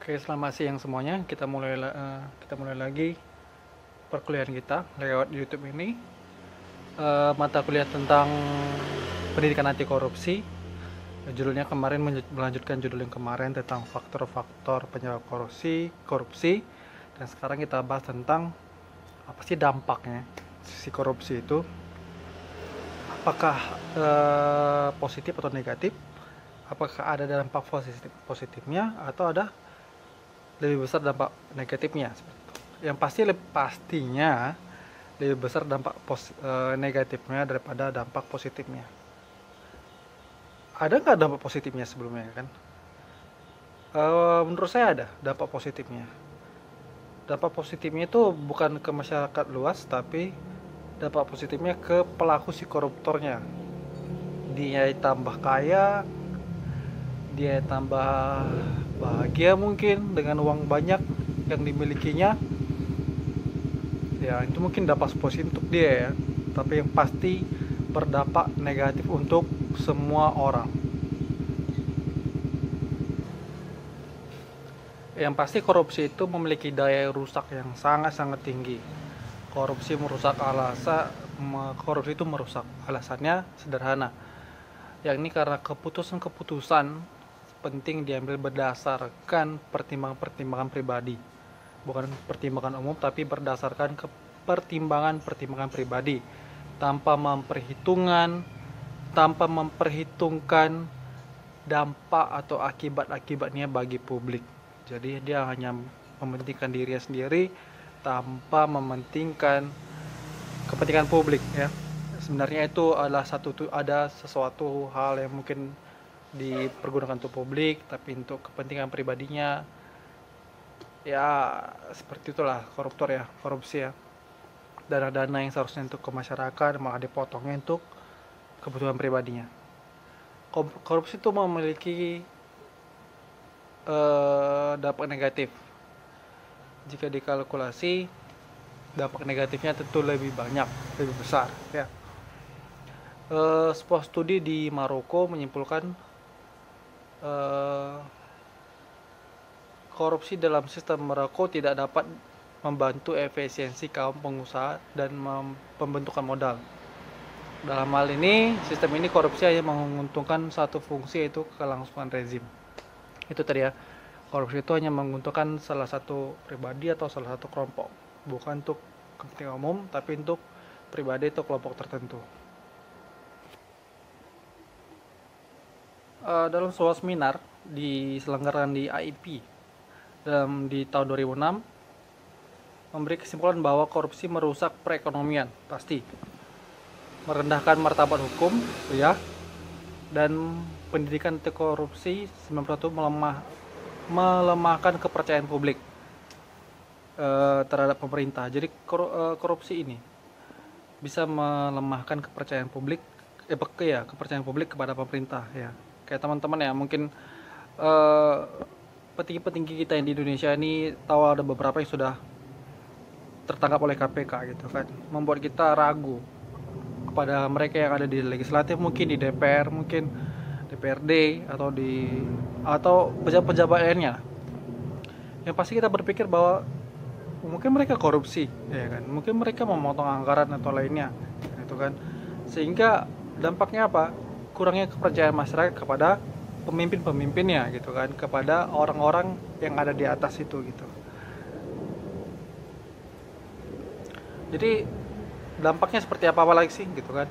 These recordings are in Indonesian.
Oke, selamat siang semuanya. Kita mulai lagi perkuliahan kita lewat YouTube ini. Mata kuliah tentang pendidikan anti korupsi. Judulnya kemarin melanjutkan judul yang kemarin tentang faktor-faktor penyebab korupsi. Dan sekarang kita bahas tentang apa sih dampaknya si korupsi itu. Apakah positif atau negatif? Apakah ada dampak positifnya atau ada lebih besar dampak negatifnya? Yang pastinya lebih besar dampak negatifnya daripada dampak positifnya. Ada nggak dampak positifnya sebelumnya kan? Menurut saya ada dampak positifnya. Dampak positifnya itu bukan ke masyarakat luas, tapi dampak positifnya ke pelaku si koruptornya. Dia tambah kaya, dia tambah bahagia mungkin dengan uang banyak yang dimilikinya. Ya, itu mungkin dampak positif untuk dia ya. Tapi yang pasti berdampak negatif untuk semua orang. Yang pasti korupsi itu memiliki daya rusak yang sangat-sangat tinggi. Korupsi itu merusak. Alasannya sederhana. Yakni karena keputusan-keputusan penting diambil berdasarkan pertimbangan-pertimbangan pribadi. Bukan pertimbangan umum, tapi berdasarkan pertimbangan-pertimbangan pribadi. Tanpa memperhitungkan dampak atau akibat-akibatnya bagi publik. Jadi dia hanya mementingkan dirinya sendiri tanpa mementingkan kepentingan publik ya. Sebenarnya itu ada sesuatu hal yang mungkin dipergunakan untuk publik, tapi untuk kepentingan pribadinya ya seperti itulah korupsi ya. Dana-dana yang seharusnya untuk ke masyarakat malah dipotongnya untuk kebutuhan pribadinya. Korupsi itu memiliki dampak negatif. Jika dikalkulasi, dampak negatifnya tentu lebih banyak, lebih besar ya. Sebuah studi di Maroko menyimpulkan korupsi dalam sistem Maroko tidak dapat membantu efisiensi kaum pengusaha dan pembentukan modal. Dalam hal ini, sistem ini korupsi hanya menguntungkan satu fungsi, yaitu kelangsungan rezim. Itu tadi ya, korupsi itu hanya menguntungkan salah satu pribadi atau salah satu kelompok, bukan untuk kepentingan umum, tapi untuk pribadi atau kelompok tertentu. Dalam sebuah seminar diselenggarakan di AIP di tahun 2006 memberi kesimpulan bahwa korupsi merusak perekonomian, pasti merendahkan martabat hukum ya, dan pendidikan anti korupsi 91 melemahkan kepercayaan publik terhadap pemerintah. Jadi korupsi ini bisa melemahkan kepercayaan publik kepercayaan publik kepada pemerintah ya. Kayak teman-teman ya, mungkin petinggi-petinggi kita yang di Indonesia ini tahu ada beberapa yang sudah tertangkap oleh KPK gitu kan, membuat kita ragu kepada mereka yang ada di legislatif, mungkin di DPR, mungkin DPRD atau pejabat-pejabat lainnya. Yang pasti kita berpikir bahwa mungkin mereka korupsi ya kan, mungkin mereka memotong anggaran atau lainnya gitu kan, sehingga dampaknya apa? Kurangnya kepercayaan masyarakat kepada pemimpin-pemimpinnya gitu kan, kepada orang-orang yang ada di atas itu gitu. Jadi dampaknya seperti apa lagi sih gitu kan?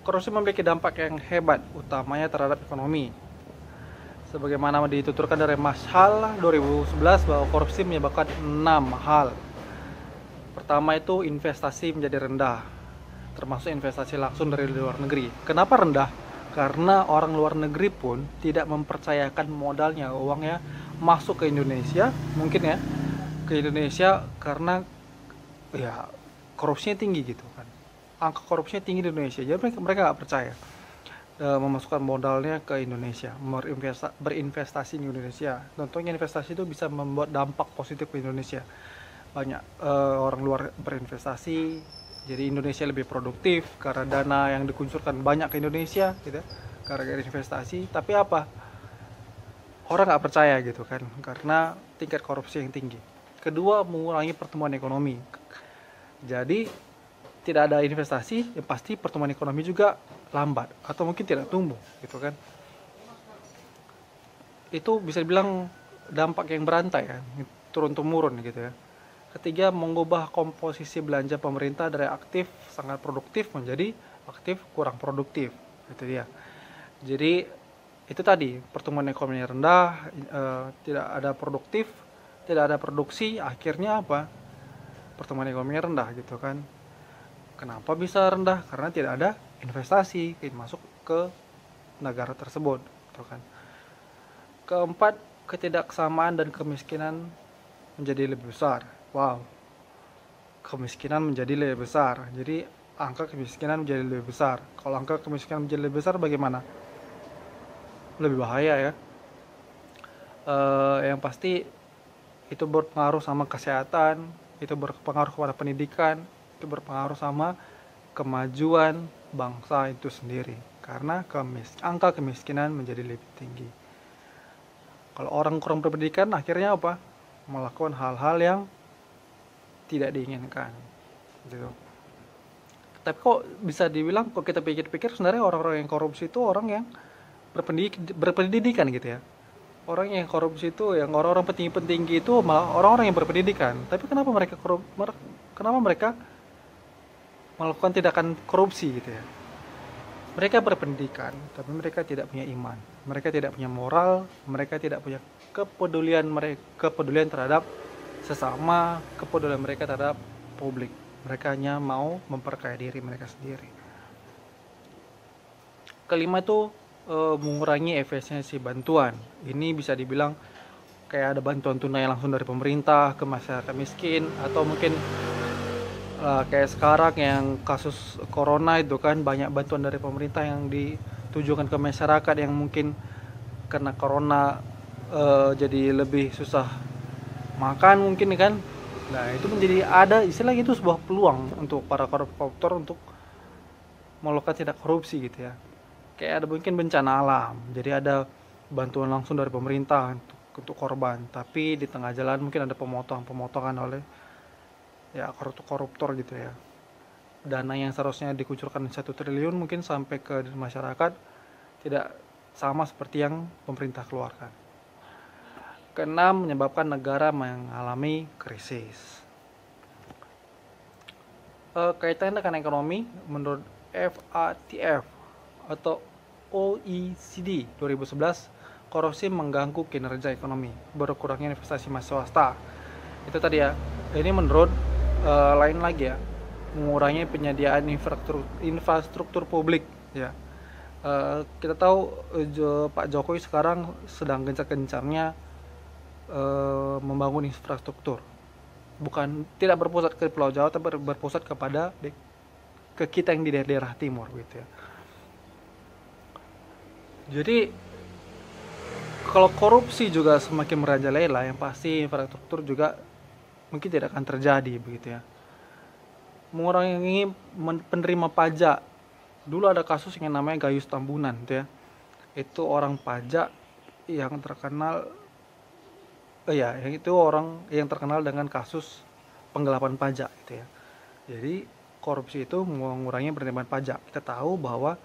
Korupsi memiliki dampak yang hebat, utamanya terhadap ekonomi. Sebagaimana dituturkan dari Mashal 2011 bahwa korupsi menyebabkan 6 hal. Pertama itu investasi menjadi rendah, termasuk investasi langsung dari luar negeri. Kenapa rendah? Karena orang luar negeri pun tidak mempercayakan modalnya, uangnya masuk ke Indonesia, mungkin ya, ke Indonesia karena ya korupsinya tinggi gitu kan. Angka korupsinya tinggi di Indonesia, jadi mereka nggak percaya memasukkan modalnya ke Indonesia, berinvestasi di Indonesia. Tentunya investasi itu bisa membuat dampak positif ke Indonesia. Banyak orang luar berinvestasi, jadi Indonesia lebih produktif karena dana yang dikuncurkan banyak ke Indonesia gitu, karena investasi. Tapi apa? orang nggak percaya gitu kan, karena tingkat korupsi yang tinggi. Kedua, mengurangi pertumbuhan ekonomi. Jadi tidak ada investasi, yang pasti pertumbuhan ekonomi juga lambat atau mungkin tidak tumbuh gitu kan. Itu bisa dibilang dampak yang berantai kan, turun temurun gitu ya. Ketiga, mengubah komposisi belanja pemerintah dari aktif sangat produktif menjadi aktif kurang produktif. Itu dia. Jadi itu tadi, pertumbuhan ekonomi rendah, tidak ada produktif, tidak ada produksi, akhirnya apa? Pertumbuhan ekonomi rendah gitu kan. Kenapa bisa rendah? Karena tidak ada investasi masuk ke negara tersebut gitu kan. Keempat, ketidaksamaan dan kemiskinan menjadi lebih besar. Wow, kemiskinan menjadi lebih besar. Jadi angka kemiskinan menjadi lebih besar. Kalau angka kemiskinan menjadi lebih besar, bagaimana? Lebih bahaya ya. Yang pasti itu berpengaruh sama kesehatan, itu berpengaruh kepada pendidikan, itu berpengaruh sama kemajuan bangsa itu sendiri. Karena angka kemiskinan menjadi lebih tinggi. Kalau orang kurang berpendidikan, akhirnya apa? Melakukan hal-hal yang tidak diinginkan gitu. Tapi kok bisa dibilang, kok kita pikir-pikir, sebenarnya orang-orang yang korupsi itu orang yang berpendidikan gitu ya. Orang yang korupsi itu, yang orang-orang petinggi-petinggi itu malah orang-orang yang berpendidikan. Tapi kenapa mereka melakukan tindakan korupsi gitu ya? Mereka berpendidikan, tapi mereka tidak punya iman, mereka tidak punya moral, mereka tidak punya kepedulian terhadap sesama, kepedulian mereka terhadap publik. Mereka hanya mau memperkaya diri mereka sendiri. Kelima itu mengurangi efisiensi bantuan. Ini bisa dibilang kayak ada bantuan tunai langsung dari pemerintah ke masyarakat miskin, atau mungkin kayak sekarang yang kasus corona itu kan, banyak bantuan dari pemerintah yang ditujukan ke masyarakat yang mungkin karena corona jadi lebih susah makan mungkin kan. Nah, itu menjadi ada istilahnya, itu sebuah peluang untuk para koruptor untuk melakukan tindak korupsi gitu ya. Kayak ada mungkin bencana alam, jadi ada bantuan langsung dari pemerintah untuk korban, tapi di tengah jalan mungkin ada pemotongan oleh ya koruptor gitu ya. Dana yang seharusnya dikucurkan 1 triliun mungkin sampai ke masyarakat tidak sama seperti yang pemerintah keluarkan. Keenam, menyebabkan negara mengalami krisis. Kaitannya dengan ekonomi, menurut FATF atau OECD 2011, korupsi mengganggu kinerja ekonomi, berkurangnya investasi swasta. Itu tadi ya. Ini menurut lain lagi ya, mengurangi penyediaan infrastruktur publik ya. Kita tahu Pak Jokowi sekarang sedang gencar-gencarnya membangun infrastruktur, tidak berpusat ke Pulau Jawa, tapi berpusat ke kita yang di daerah timur gitu ya. Jadi kalau korupsi juga semakin merajalela, yang pasti infrastruktur juga mungkin tidak akan terjadi begitu ya. Mengurangi penerima pajak. Dulu ada kasus yang namanya Gayus Tambunan gitu ya. Itu orang pajak yang terkenal itu orang yang terkenal dengan kasus penggelapan pajak gitu ya. Jadi korupsi itu mengurangi penerimaan pajak. Kita tahu bahwa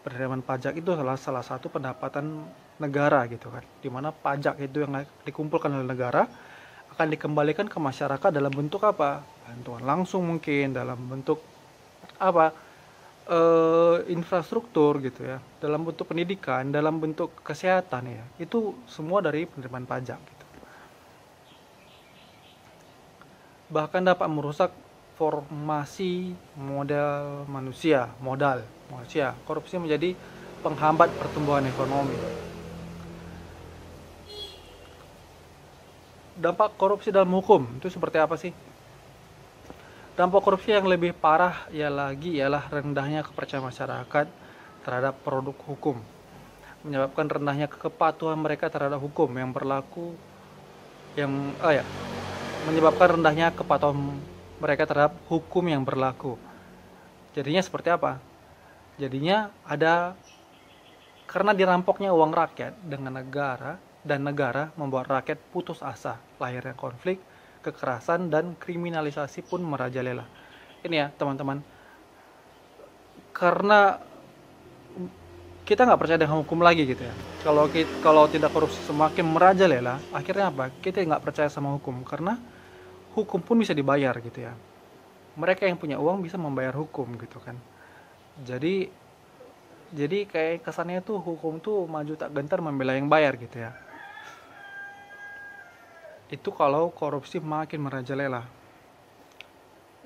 penerimaan pajak itu salah satu pendapatan negara gitu kan, dimana pajak itu yang dikumpulkan oleh negara akan dikembalikan ke masyarakat dalam bentuk apa? Bantuan langsung mungkin, dalam bentuk apa? Infrastruktur gitu ya, dalam bentuk pendidikan, dalam bentuk kesehatan ya. Itu semua dari penerimaan pajak gitu. Bahkan dapat merusak formasi modal manusia. Korupsi menjadi penghambat pertumbuhan ekonomi. Dampak korupsi dalam hukum itu seperti apa sih? Dampak korupsi yang lebih parah ialah rendahnya kepercayaan masyarakat terhadap produk hukum, menyebabkan rendahnya kepatuhan mereka terhadap hukum yang berlaku, menyebabkan rendahnya kepatuhan mereka terhadap hukum yang berlaku. Jadinya seperti apa? Jadinya karena dirampoknya uang rakyat dengan negara, dan negara membuat rakyat putus asa. Lahirnya konflik, kekerasan, dan kriminalisasi pun merajalela. Ini ya teman-teman, karena kita nggak percaya dengan hukum lagi gitu ya. Kalau tidak korupsi semakin merajalela, akhirnya apa? Kita nggak percaya sama hukum, karena hukum pun bisa dibayar gitu ya. Mereka yang punya uang bisa membayar hukum gitu kan. Jadi kayak kesannya tuh hukum tuh maju tak gentar membela yang bayar gitu ya. Itu kalau korupsi makin merajalela.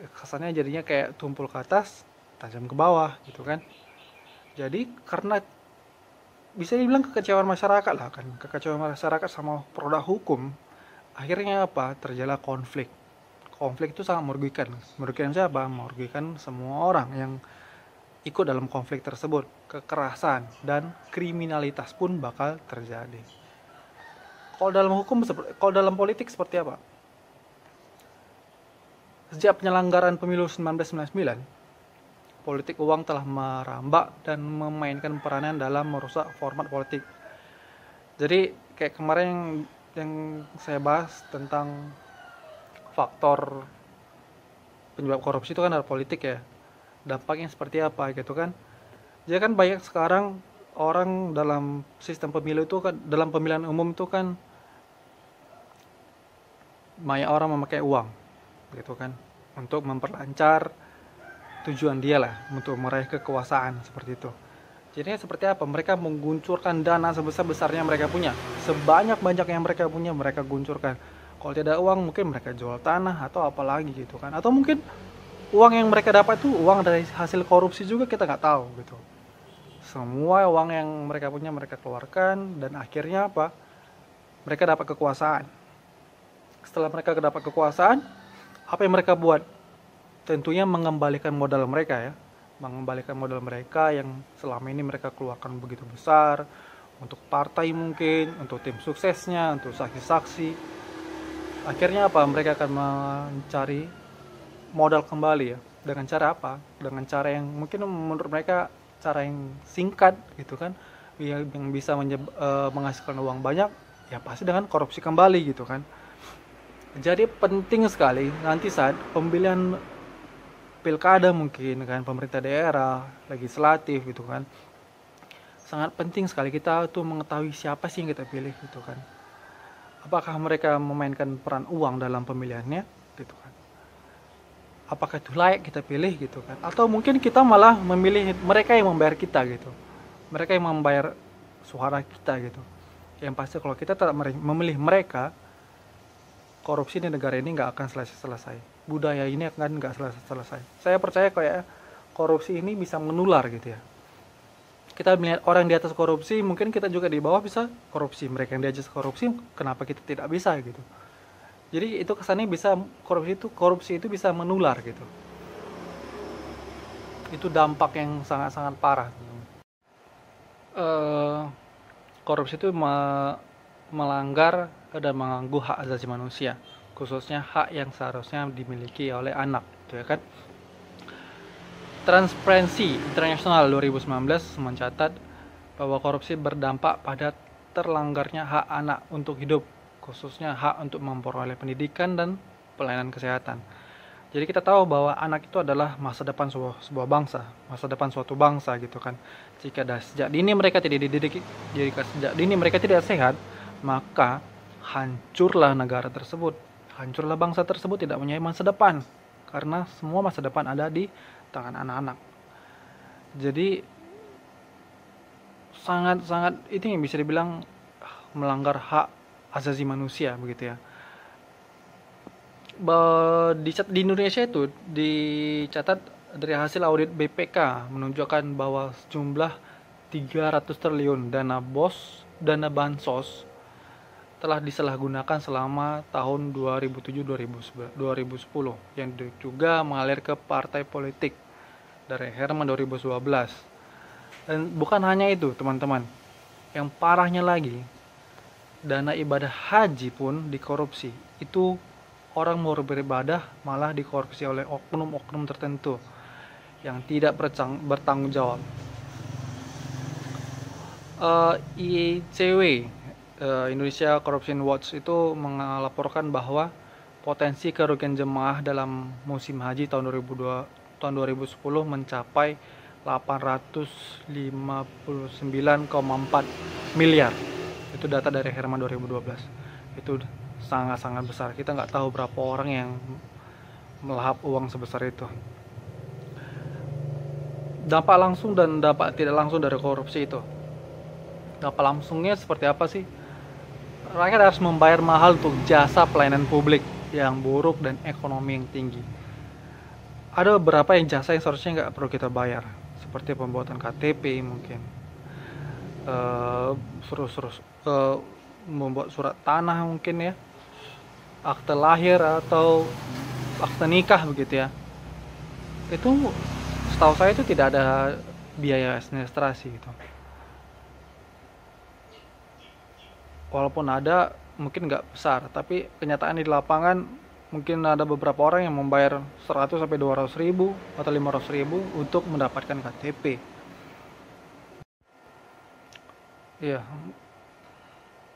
Kesannya jadinya kayak tumpul ke atas, tajam ke bawah gitu kan. Jadi karena bisa dibilang kekecewaan masyarakat lah kan, kekecewaan masyarakat sama produk hukum, akhirnya apa? Terjadilah konflik. Konflik itu sangat merugikan. Merugikan siapa? Merugikan semua orang yang ikut dalam konflik tersebut. Kekerasan dan kriminalitas pun bakal terjadi. Kalau dalam hukum, kalau dalam politik seperti apa? Sejak penyelenggaraan pemilu 1999, politik uang telah merambak dan memainkan peranan dalam merusak format politik. Jadi kayak kemarin yang saya bahas tentang faktor penyebab korupsi itu kan adalah politik ya. Dampaknya seperti apa gitu kan. Jadi kan banyak sekarang orang dalam sistem pemilu itu kan, dalam pemilihan umum itu kan banyak orang memakai uang gitu kan untuk memperlancar tujuan dia lah, untuk meraih kekuasaan seperti itu. Jadinya seperti apa? Mereka mengguncurkan dana sebesar-besarnya mereka punya, sebanyak-banyak yang mereka punya mereka guncurkan. Kalau tidak uang mungkin mereka jual tanah atau apa lagi gitu kan, atau mungkin uang yang mereka dapat itu uang dari hasil korupsi juga, kita nggak tahu gitu. Semua uang yang mereka punya mereka keluarkan, dan akhirnya apa? Mereka dapat kekuasaan. Setelah mereka dapat kekuasaan, apa yang mereka buat? Tentunya mengembalikan modal mereka ya, mengembalikan modal mereka yang selama ini mereka keluarkan begitu besar untuk partai mungkin, untuk tim suksesnya, untuk saksi-saksi. Akhirnya apa? Mereka akan mencari modal kembali ya. Dengan cara apa? Dengan cara yang mungkin menurut mereka cara yang singkat gitu kan, yang bisa menghasilkan uang banyak, ya pasti dengan korupsi kembali gitu kan. Jadi penting sekali nanti saat pemilihan pilkada mungkin kan, pemerintah daerah, legislatif gitu kan, sangat penting sekali kita tuh mengetahui siapa sih yang kita pilih gitu kan. Apakah mereka memainkan peran uang dalam pemilihannya gitu kan, apakah itu layak kita pilih gitu kan, atau mungkin kita malah memilih mereka yang membayar kita gitu, mereka yang membayar suara kita gitu. Yang pasti kalau kita tetap memilih mereka, korupsi di negara ini nggak akan selesai. Budaya ini akan nggak selesai. Saya percaya kayak korupsi ini bisa menular gitu ya. Kita melihat orang di atas korupsi, mungkin kita juga di bawah bisa korupsi. Mereka yang di atas korupsi, kenapa kita tidak bisa gitu. Jadi itu kesannya bisa korupsi itu bisa menular gitu. Itu dampak yang sangat-sangat parah. Korupsi itu melanggar dan mengganggu hak asasi manusia, khususnya hak yang seharusnya dimiliki oleh anak, gitu ya kan. Transparency International 2019 mencatat bahwa korupsi berdampak pada terlanggarnya hak anak untuk hidup, khususnya hak untuk memperoleh pendidikan dan pelayanan kesehatan. Jadi kita tahu bahwa anak itu adalah masa depan sebuah bangsa, masa depan suatu bangsa gitu kan. Jika sejak dini mereka tidak dididik, jika sejak dini mereka tidak sehat, maka hancurlah negara tersebut, hancurlah bangsa tersebut, tidak punya masa depan, karena semua masa depan ada di tangan anak-anak. Jadi sangat-sangat itu yang bisa dibilang melanggar hak asasi manusia begitu ya. Di Indonesia itu dicatat dari hasil audit BPK menunjukkan bahwa sejumlah 300 triliun dana bansos telah disalahgunakan selama tahun 2007-2010 yang juga mengalir ke partai politik dari Herman 2012. Dan bukan hanya itu teman-teman, yang parahnya lagi, dana ibadah haji pun dikorupsi. Itu orang mau beribadah malah dikorupsi oleh oknum-oknum tertentu yang tidak bertanggung jawab. ICW Indonesia Corruption Watch itu melaporkan bahwa potensi kerugian jemaah dalam musim haji tahun 2010 mencapai 859,4 miliar. Itu data dari Herman 2012. Itu sangat-sangat besar. Kita nggak tahu berapa orang yang melahap uang sebesar itu. Dampak langsung dan dampak tidak langsung dari korupsi itu. Dampak langsungnya seperti apa sih? Rakyat harus membayar mahal untuk jasa pelayanan publik yang buruk dan ekonomi yang tinggi. Ada beberapa yang jasa yang seharusnya nggak perlu kita bayar, seperti pembuatan KTP mungkin, membuat surat tanah mungkin ya, akte lahir atau akte nikah begitu ya. Itu setahu saya itu tidak ada biaya administrasi gitu. Walaupun ada mungkin nggak besar, tapi kenyataan di lapangan mungkin ada beberapa orang yang membayar 100 sampai 200 ribu atau 500 ribu untuk mendapatkan KTP. Iya,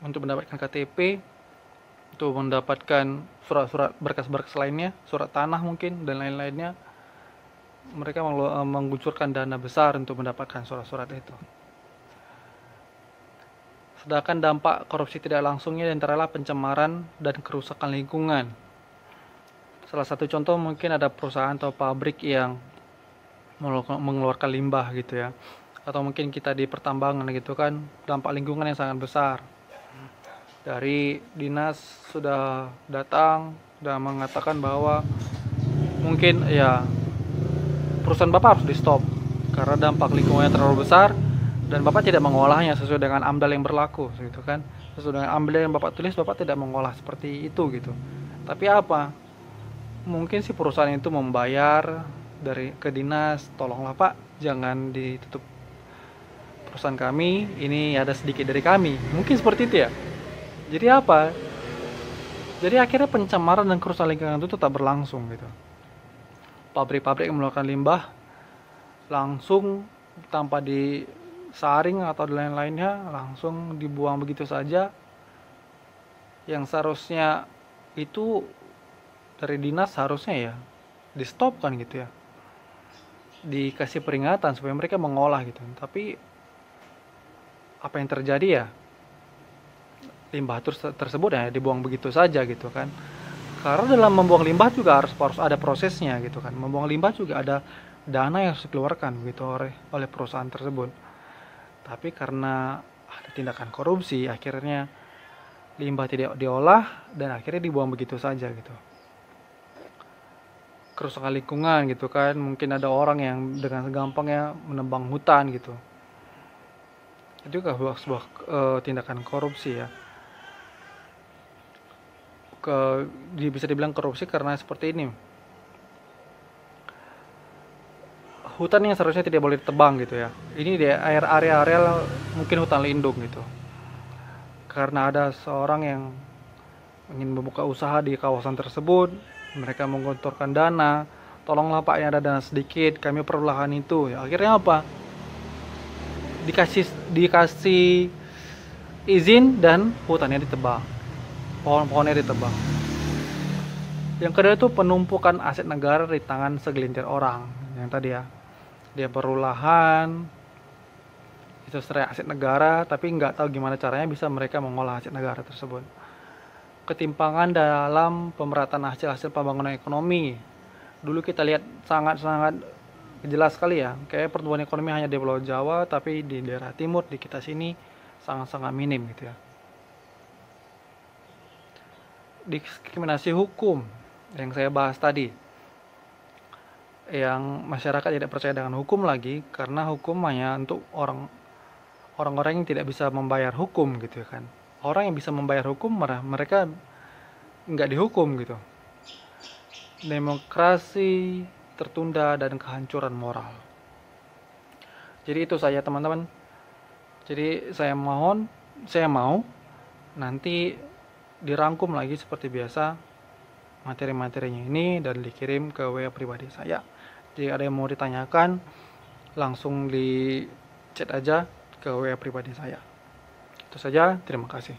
untuk mendapatkan KTP, untuk mendapatkan surat-surat berkas-berkas lainnya, surat tanah mungkin dan lain-lainnya, mereka mengucurkan dana besar untuk mendapatkan surat-surat itu. Sedangkan dampak korupsi tidak langsungnya antara pencemaran dan kerusakan lingkungan. Salah satu contoh mungkin ada perusahaan atau pabrik yang mengeluarkan limbah gitu ya. Atau mungkin kita di pertambangan gitu kan, dampak lingkungan yang sangat besar. Dari dinas sudah datang dan mengatakan bahwa mungkin ya perusahaan Bapak harus di stop karena dampak lingkungannya terlalu besar dan Bapak tidak mengolahnya sesuai dengan AMDAL yang berlaku gitu kan. Sesuai dengan AMDAL yang Bapak tulis, Bapak tidak mengolah seperti itu gitu. Tapi apa? Mungkin si perusahaan itu membayar ke dinas, tolonglah Pak, jangan ditutup perusahaan kami, ini ada sedikit dari kami. Mungkin seperti itu ya. Jadi apa? Jadi akhirnya pencemaran dan kerusakan lingkungan itu tetap berlangsung gitu. Pabrik-pabrik yang mengeluarkan limbah langsung tanpa disaring atau lain-lainnya langsung dibuang begitu saja. Yang seharusnya itu dari dinas harusnya ya di stop kan gitu ya, dikasih peringatan supaya mereka mengolah gitu. Tapi apa yang terjadi ya, limbah tersebut ya dibuang begitu saja gitu kan. Karena dalam membuang limbah juga harus ada prosesnya gitu kan. Membuang limbah juga ada dana yang harus dikeluarkan gitu oleh perusahaan tersebut. Tapi karena ada tindakan korupsi, akhirnya limbah tidak diolah dan akhirnya dibuang begitu saja gitu. Kerusakan lingkungan gitu kan, mungkin ada orang yang dengan gampangnya menebang hutan gitu. Itu juga sebuah tindakan korupsi ya. Bisa dibilang korupsi karena seperti ini, hutan yang seharusnya tidak boleh ditebang gitu ya, ini di area mungkin hutan lindung gitu. Karena ada seorang yang ingin membuka usaha di kawasan tersebut, mereka menggelontorkan dana, tolonglah Pak, yang ada dana sedikit, kami perlu lahan itu ya. Akhirnya apa, dikasih izin dan hutannya ditebang, pohon-pohonnya ditebang. Yang kedua itu penumpukan aset negara di tangan segelintir orang. Yang tadi ya, dia perlu lahan, itu serai aset negara, tapi nggak tahu gimana caranya bisa mereka mengolah aset negara tersebut. Ketimpangan dalam pemerataan hasil pembangunan ekonomi. Dulu kita lihat sangat-sangat jelas sekali ya, kayak pertumbuhan ekonomi hanya di Pulau Jawa, tapi di daerah timur di kita sini sangat-sangat minim gitu ya. Diskriminasi hukum yang saya bahas tadi, yang masyarakat tidak percaya dengan hukum lagi karena hukum hanya untuk orang-orang yang tidak bisa membayar hukum gitu ya kan. Orang yang bisa membayar hukum mereka nggak dihukum gitu. Demokrasi tertunda dan kehancuran moral. Jadi itu saja teman-teman. Jadi saya mau nanti dirangkum lagi seperti biasa materi-materinya ini dan dikirim ke WA pribadi saya. Jika ada yang mau ditanyakan, langsung di chat aja ke WA pribadi saya. Itu saja, terima kasih.